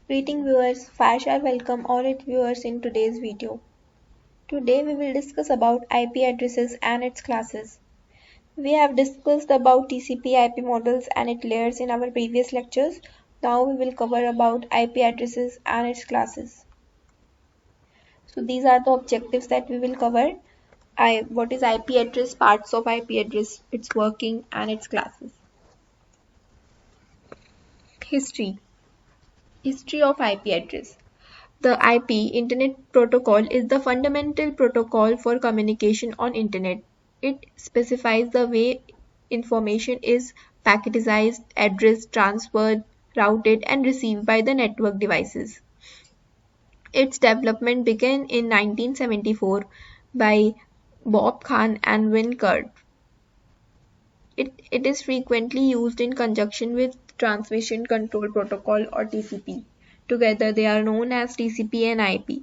Greeting viewers, FireShark welcome all its viewers in today's video. Today we will discuss about IP addresses and its classes. We have discussed about TCP/IP models and its layers in our previous lectures. Now we will cover about IP addresses and its classes. So these are the objectives that we will cover. What is IP address, parts of IP address, its working and its classes. History. History of IP address. The IP Internet Protocol is the fundamental protocol for communication on Internet. It specifies the way information is packetized, addressed, transferred, routed, and received by the network devices. Its development began in 1974 by Bob Kahn and Win Kurt. It is frequently used in conjunction with Transmission Control Protocol or TCP. Together they are known as TCP and IP.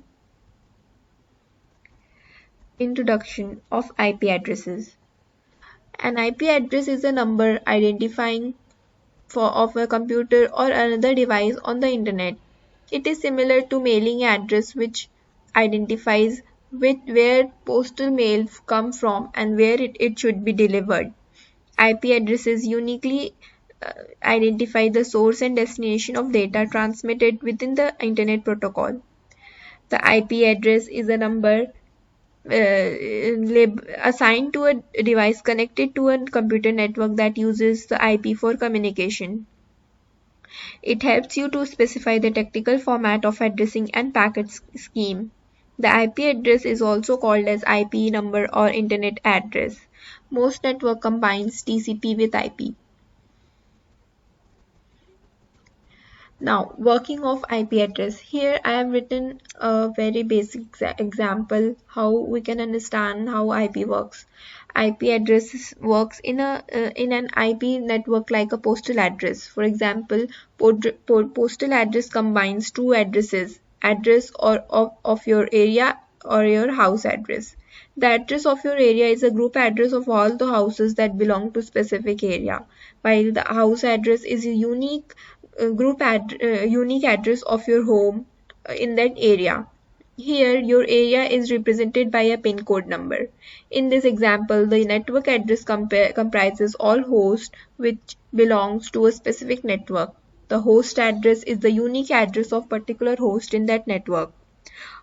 Introduction of IP addresses. An IP address is a number identifying of a computer or another device on the internet. It is similar to mailing address, which identifies where postal mail comes from and where it should be delivered. IP addresses uniquely identify the source and destination of data transmitted within the Internet Protocol. The IP address is a number assigned to a device connected to a computer network that uses the IP for communication. It helps you to specify the technical format of addressing and packet scheme. The IP address is also called as IP number or internet address. Most network combines TCP with IP. Now, working of IP address. Here I have written a very basic example how we can understand how IP works. IP address works in an IP network like a postal address. For example, postal address combines two addresses, address of your area or your house address. The address of your area is a group address of all the houses that belong to specific area, while the house address is a unique unique address of your home in that area. Here, your area is represented by a pin code number. In this example, the network address comprises all hosts which belongs to a specific network. The host address is the unique address of particular host in that network.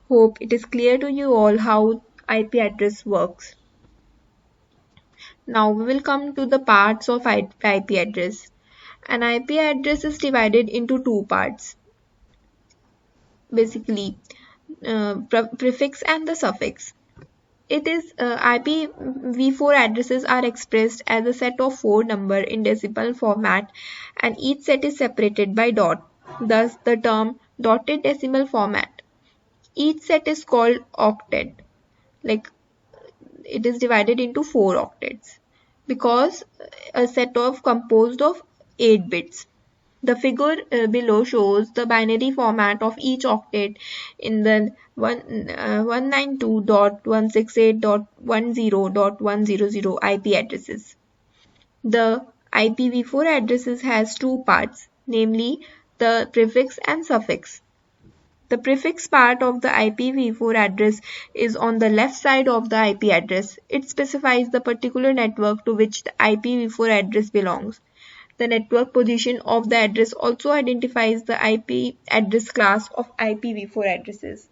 Hope it is clear to you all how IP address works. Now we will come to the parts of IP address. An IP address is divided into two parts. Basically, prefix and the suffix. It is IPv4 addresses are expressed as a set of 4 numbers in decimal format, and each set is separated by dot. Thus, the term dotted decimal format. Each set is called octet. Like it is divided into 4 octets because a set of composed of 8 bits. The figure below shows the binary format of each octet in the 192.168.10.100 IP addresses. The IPv4 addresses has two parts, namely the prefix and suffix. The prefix part of the IPv4 address is on the left side of the IP address. It specifies the particular network to which the IPv4 address belongs. The network position of the address also identifies the IP address class of IPv4 addresses.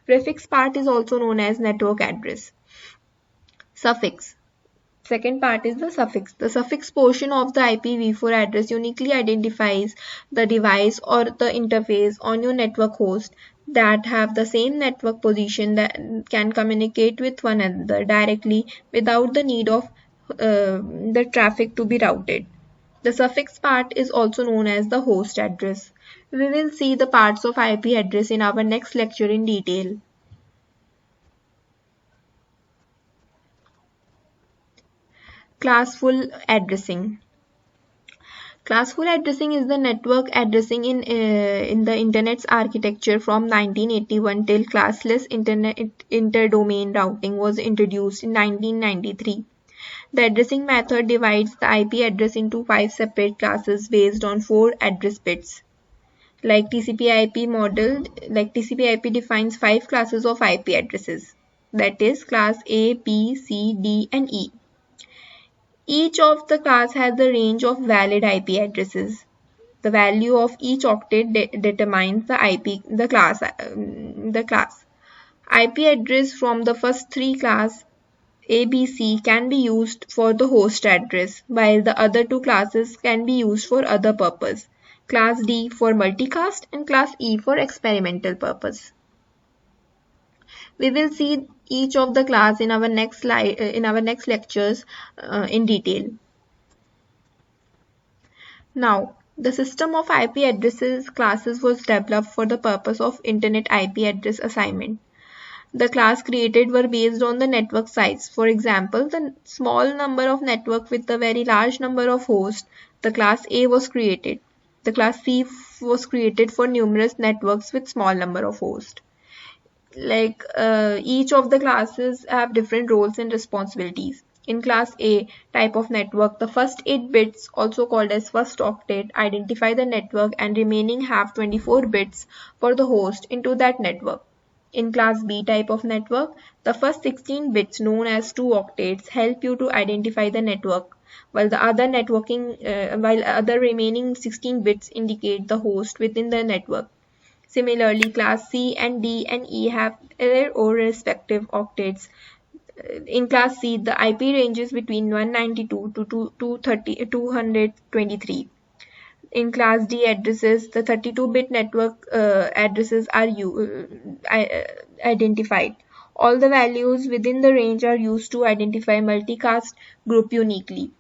Prefix part is also known as network address. Suffix. Second part is the suffix. The suffix portion of the IPv4 address uniquely identifies the device or the interface on your network host that have the same network position that can communicate with one another directly without the need of the traffic to be routed. The suffix part is also known as the host address. We will see the parts of IP address in our next lecture in detail. Classful addressing. Classful addressing is the network addressing in the Internet's architecture from 1981 till classless interdomain routing was introduced in 1993. The addressing method divides the IP address into 5 separate classes based on 4 address bits. Like TCP/IP model, like TCP/IP defines 5 classes of IP addresses. That is class A, B, C, D, and E. Each of the class has a range of valid IP addresses. The value of each octet determines the class. IP address from the first 3 class ABC can be used for the host address, while the other 2 classes can be used for other purpose. Class D for multicast and class E for experimental purpose. We will see each of the class in our next slide, in our next lectures in detail. Now, the system of IP addresses classes was developed for the purpose of Internet IP address assignment. The class created were based on the network size. For example, the small number of network with a very large number of hosts, the class A was created. The class C was created for numerous networks with small number of hosts. Like each of the classes have different roles and responsibilities. In class A type of network, the first 8 bits, also called as first octet, identify the network and remaining have 24 bits for the host into that network. In class B type of network, the first 16 bits known as 2 octets help you to identify the network, while other remaining 16 bits indicate the host within the network. Similarly, class C and D and E have their own respective octets. In class C, the IP ranges between 192 to 223. In class D addresses, the 32-bit network addresses are identified. All the values within the range are used to identify multicast group uniquely.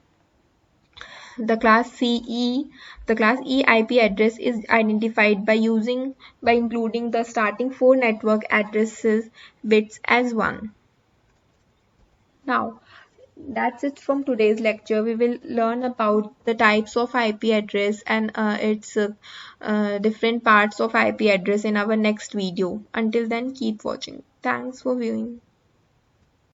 The class E IP address is identified by including the starting 4 network addresses bits as 1. Now, that's it from today's lecture. We will learn about the types of IP address and its different parts of IP address in our next video. Until then, keep watching. Thanks for viewing.